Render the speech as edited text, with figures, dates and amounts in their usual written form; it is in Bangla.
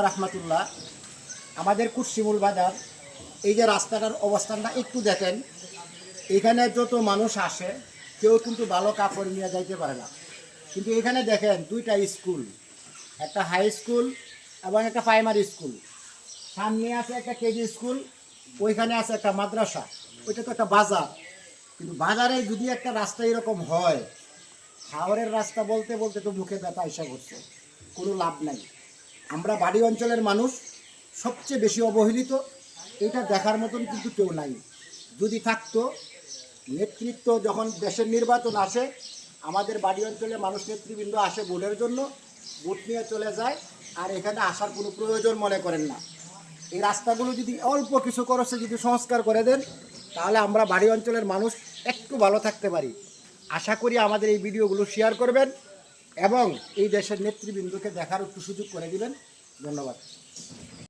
রাহমাতুল্লাহ। আমাদের কুরশিমুল বাজার এই যে রাস্তাটার অবস্থানটা একটু দেখেন। এখানে যত মানুষ আসে কেউ কিন্তু ভালো কাপড় নিয়ে যাইতে পারে না, কিন্তু এখানে দেখেন দুইটা স্কুল, একটা হাই স্কুল এবং একটা প্রাইমারি স্কুল। সামনে আছে একটা কেজি স্কুল, ওইখানে আছে একটা মাদ্রাসা। ওইটা তো একটা বাজার, কিন্তু বাজারে যদি একটা রাস্তা এরকম হয়, হাওরের রাস্তা বলতে বলতে তো মুখে ব্যথা এসে করছে, কোনো লাভ নাই। আমরা বাড়ি অঞ্চলের মানুষ সবচেয়ে বেশি অবহেলিত, এটা দেখার মতন কিন্তু কেউ নাই। যদি থাকতো, নেতৃত্ব যখন দেশের নির্বাচন আসে, আমাদের বাড়ি অঞ্চলে মানুষ নেতৃবৃন্দ আসে ভোটের জন্য, ভোট নিয়ে চলে যায়, আর এখানে আসার কোনো প্রয়োজন মনে করেন না। এই রাস্তাগুলো যদি অল্প কিছু খরচে যদি সংস্কার করে দেন, তাহলে আমরা বাড়ি অঞ্চলের মানুষ একটু ভালো থাকতে পারি। আশা করি আমাদের এই ভিডিওগুলো শেয়ার করবেন এবং এই দেশের নেতৃবৃন্দকে দেখার একটু সুযোগ করে দিবেন। ধন্যবাদ।